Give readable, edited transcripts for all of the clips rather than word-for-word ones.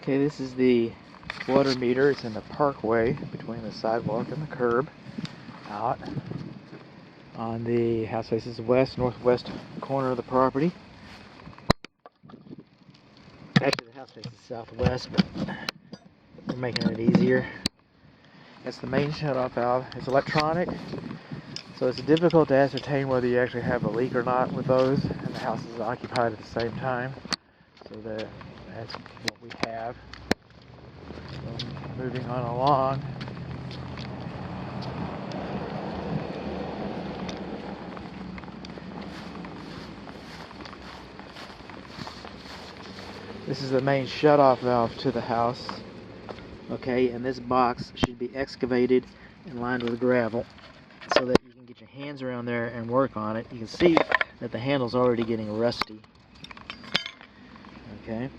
Okay, this is the water meter. It's in the parkway between the sidewalk and the curb out on the house faces west, northwest corner of the property. Actually, the house faces southwest, but we're making it easier. That's the main shutoff valve. It's electronic, so it's difficult to ascertain whether you actually have a leak or not with those, and the house is occupied at the same time. So that's what we have. So moving on along. This is the main shutoff valve to the house. Okay, and this box should be excavated and lined with gravel so that you can get your hands around there and work on it. You can see that the handle's already getting rusty. Okay.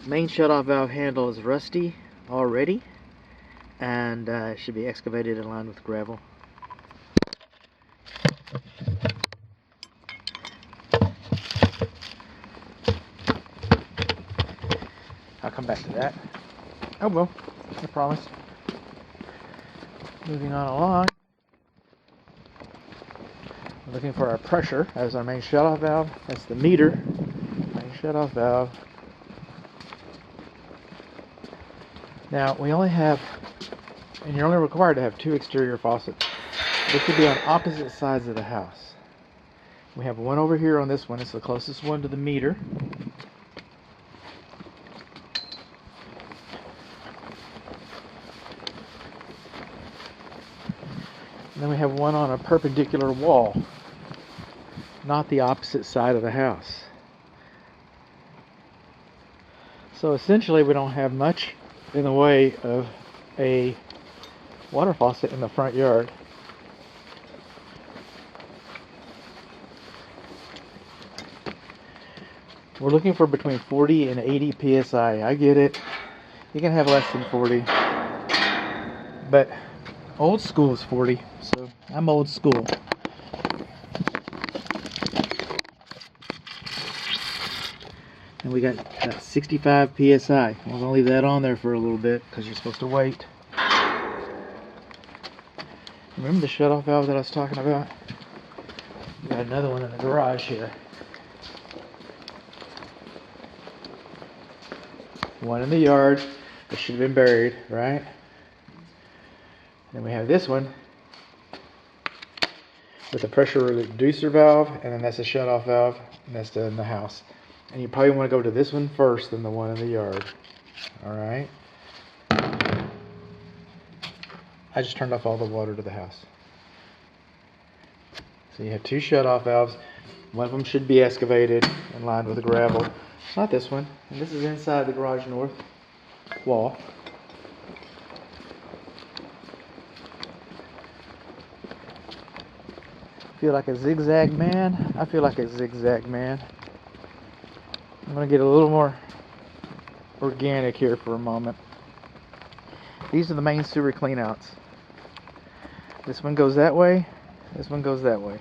Main shutoff valve handle is rusty already, and should be excavated and lined with gravel. I'll come back to that. Oh well, I promise. Moving on along. We're looking for our pressure as our main shutoff valve. That's the meter. Main shutoff valve. Now we only have, and you're only required to have 2 exterior faucets. They could be on opposite sides of the house. We have one over here on this one. It's the closest one to the meter. And then we have one on a perpendicular wall, not the opposite side of the house. So essentially we don't have much in the way of a water faucet in the front yard. We're looking for between 40 and 80 psi. I get it. You can have less than 40. But old school is 40, so I'm old school. And we got 65 psi. I'm gonna leave that on there for a little bit because you're supposed to wait. Remember the shutoff valve that I was talking about? We got another one in the garage here. One in the yard that should have been buried, right? Then we have this one with a pressure reducer valve, and then that's a shutoff valve, and that's in the house. And you probably want to go to this one first than the one in the yard. Alright? I just turned off all the water to the house. So you have 2 shutoff valves. One of them should be excavated and lined with gravel. Not this one. And this is inside the garage north wall. Feel like a zigzag man? I feel like a zigzag man. I'm going to get a little more organic here for a moment. These are the main sewer cleanouts. This one goes that way. This one goes that way.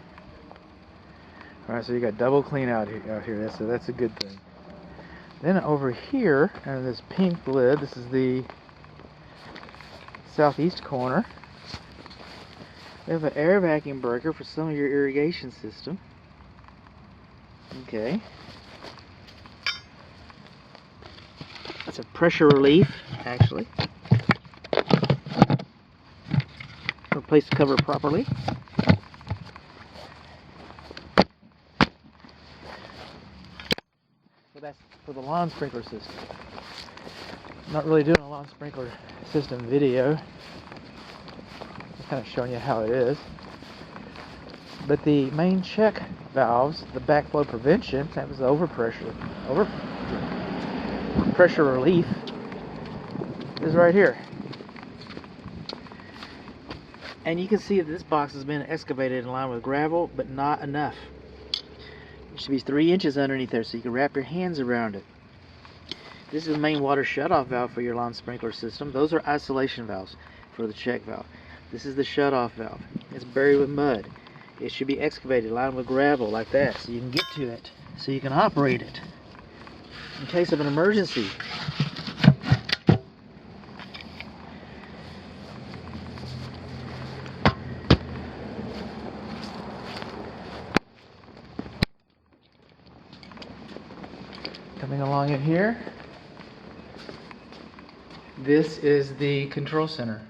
Alright, so you got double clean out here. That's a good thing. Then over here, and this pink lid, this is the southeast corner. We have an air vacuum breaker for some of your irrigation system. Okay. That's a pressure relief, actually. Replace the cover properly. So that's for the lawn sprinkler system. I'm not really doing a lawn sprinkler system video. Just kind of showing you how it is. But the main check valves, the backflow prevention, that was the pressure relief, is right here. And you can see that this box has been excavated and lined with gravel, but not enough. It should be 3 inches underneath there so you can wrap your hands around it. This is the main water shutoff valve for your lawn sprinkler system. Those are isolation valves for the check valve. This is the shutoff valve. It's buried with mud. It should be excavated, lined with gravel like that, so you can get to it, so you can operate it. in case of an emergency. Coming along in here, this is the control center.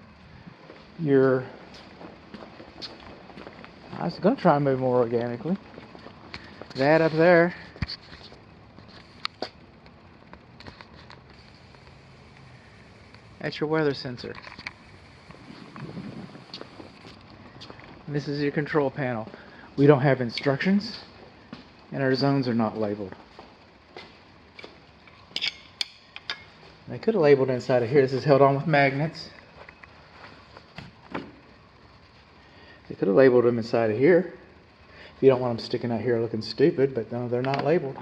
I was going to try and move more organically. That up there, that's your weather sensor. And this is your control panel. We don't have instructions, and our zones are not labeled. They could have labeled inside of here. This is held on with magnets. They could have labeled them inside of here. If you don't want them sticking out here looking stupid, but no, they're not labeled.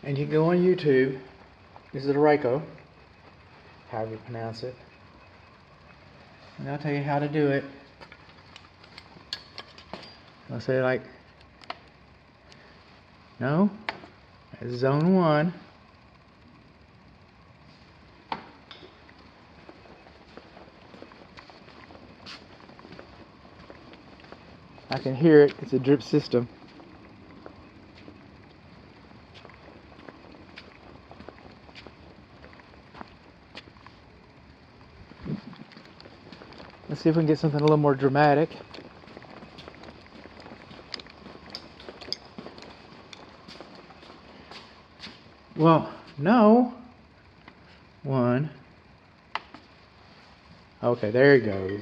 And you can go on YouTube. This is a Ryko, however you pronounce it. And I'll tell you how to do it. I'll say like, no, that's zone 1. I can hear it. It's a drip system. Let's see if we can get something a little more dramatic. Well, no. 1. Okay, there it goes.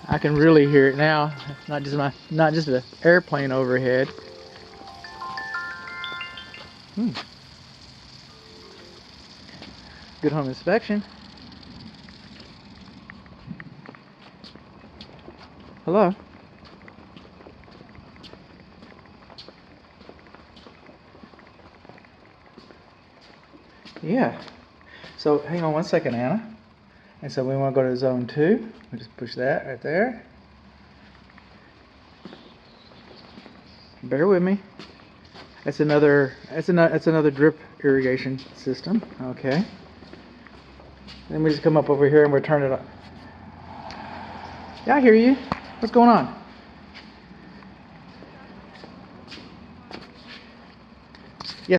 I can really hear it now. Not just the airplane overhead. Good home inspection. Hello. Yeah. So hang on one second, Anna. And so we want to go to zone 2. We just push that right there. Bear with me. That's another drip irrigation system. Okay. Then we just come up over here and we turn it on. Yeah, I hear you. What's going on?